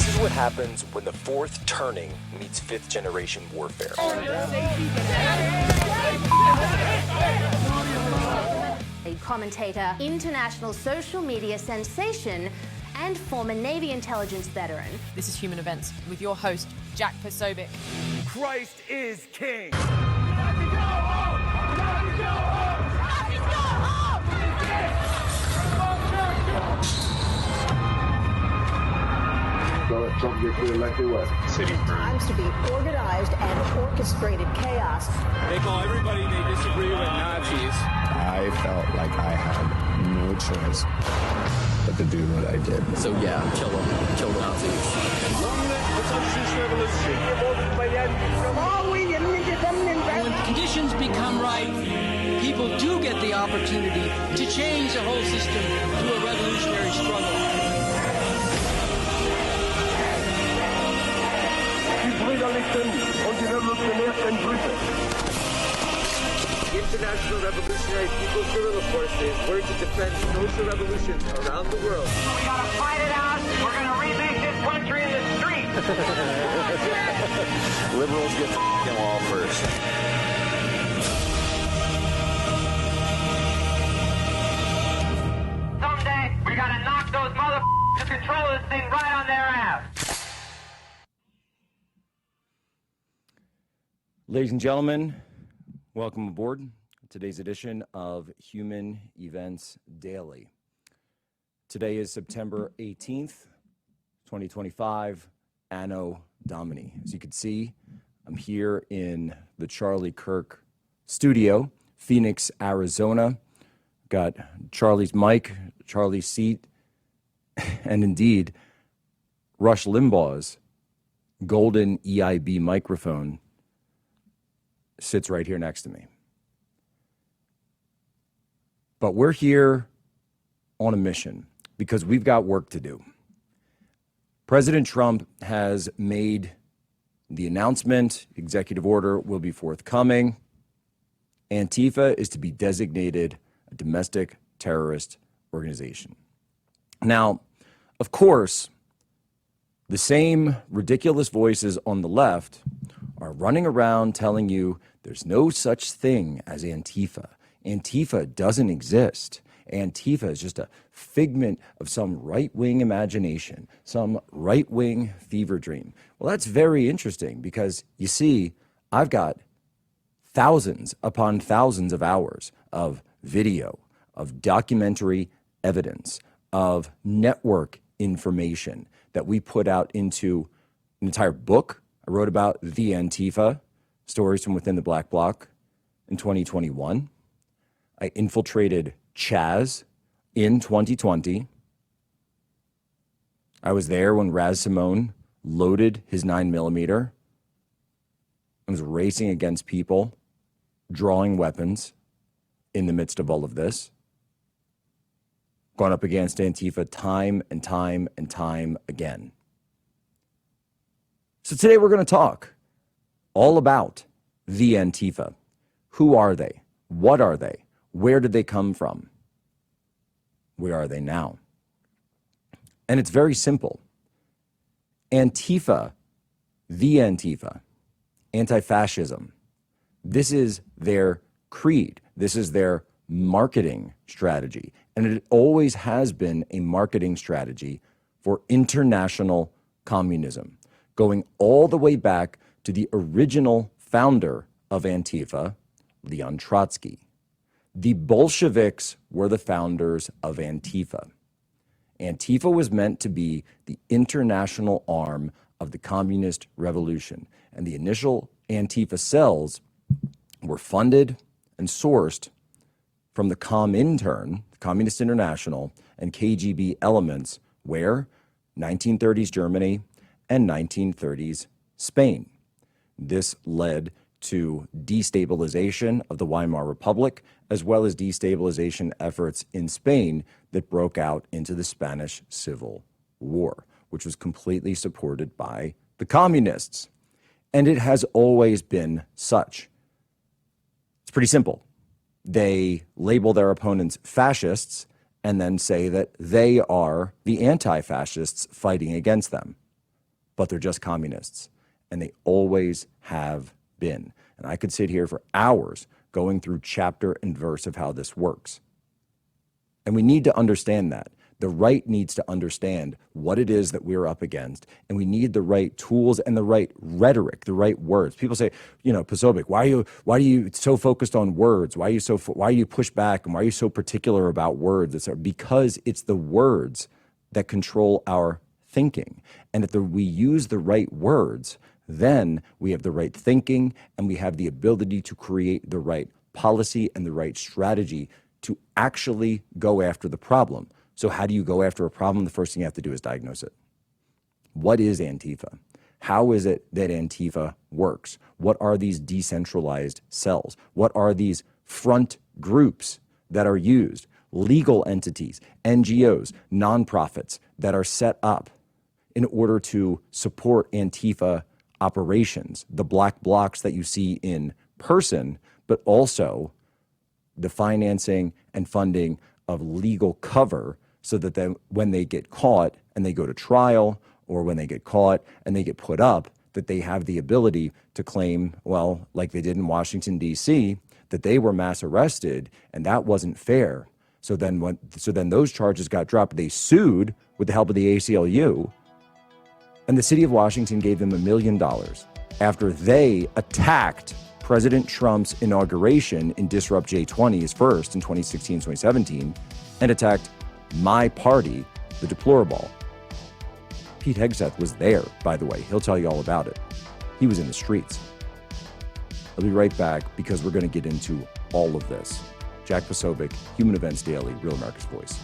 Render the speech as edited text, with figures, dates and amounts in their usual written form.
This is what happens when the fourth turning meets fifth generation warfare. A commentator, international social media sensation, and former Navy intelligence veteran. This is Human Events with your host, Jack Posobiec. Christ is king. Don't let Trump get clear like they was. City times to be organized and orchestrated chaos. They call everybody they disagree with Nazis. I felt like I had no choice but to do what I did. So yeah, kill the Nazis. When conditions become right, people do get the opportunity to change the whole system through a revolutionary struggle. International Revolutionary People's Guerrilla Forces were to defend social revolutions around the world. We gotta fight it out. We're gonna remake this country in the street. Liberals get the f***ing wall first. Someday, we gotta knock those motherfuckers who control this thing right on their ass. Ladies and gentlemen, welcome aboard today's edition of Human Events Daily. Today is September 18th, 2025, Anno Domini. As you can see, I'm here in the Charlie Kirk Studio, Phoenix, Arizona. Got Charlie's mic, Charlie's seat, and indeed, Rush Limbaugh's golden EIB microphone sits right here next to me. But we're here on a mission because we've got work to do. President Trump has made the announcement, executive order will be forthcoming. Antifa is to be designated a domestic terrorist organization. Now, of course, the same ridiculous voices on the left are running around telling you there's no such thing as Antifa. Antifa doesn't exist. Antifa is just a figment of some right-wing imagination, some right-wing fever dream. Well, that's very interesting because, you see, I've got thousands upon thousands of hours of video, of documentary evidence, of network information that we put out into an entire book. I wrote about the Antifa, stories from within the Black Bloc in 2021. I infiltrated Chaz in 2020. I was there when Raz Simone loaded his 9mm and was racing against people, drawing weapons in the midst of all of this. Gone up against Antifa time and time and time again. So today we're going to talk all about the Antifa. Who are they? What are they? Where did they come from? Where are they now? And it's very simple. Antifa, the Antifa, anti-fascism, this is their creed. This is their marketing strategy. And it always has been a marketing strategy for international communism, going all the way back to the original founder of Antifa, Leon Trotsky. The Bolsheviks were the founders of Antifa. Antifa was meant to be the international arm of the communist revolution. And the initial Antifa cells were funded and sourced from the Comintern, the Communist International, and KGB elements, where 1930s Germany and 1930s Spain. This led to destabilization of the Weimar Republic, as well as destabilization efforts in Spain that broke out into the Spanish Civil War, which was completely supported by the communists. And it has always been such. It's pretty simple. They label their opponents fascists and then say that they are the anti-fascists fighting against them. but they're just communists. And they always have been. And I could sit here for hours going through chapter and verse of how this works. And we need to understand that. The right needs to understand what it is that we're up against, and we need the right tools and the right rhetoric, the right words. People say, Posobiec, why are you so focused on words? Why are you push back, and why are you so particular about words? Because it's the words that control our thinking. And if we use the right words, then we have the right thinking, and we have the ability to create the right policy and the right strategy to actually go after the problem. So how do you go after a problem? The first thing you have to do is diagnose it. What is Antifa? How is it that Antifa works? What are these decentralized cells? What are these front groups that are used? Legal entities, NGOs, nonprofits that are set up in order to support Antifa operations, the black blocs that you see in person, but also the financing and funding of legal cover, so that then when they get caught and they go to trial, or when they get caught and they get put up, that they have the ability to claim, well, like they did in Washington, D.C., that they were mass arrested and that wasn't fair. So then those charges got dropped. They sued with the help of the ACLU, and the city of Washington gave them $1 million after they attacked President Trump's inauguration in Disrupt J20, his first in 2016, 2017, and attacked my party, the Deplorable. Pete Hegseth was there, by the way. He'll tell you all about it. He was in the streets. I'll be right back because we're going to get into all of this. Jack Posobiec, Human Events Daily, Real America's Voice.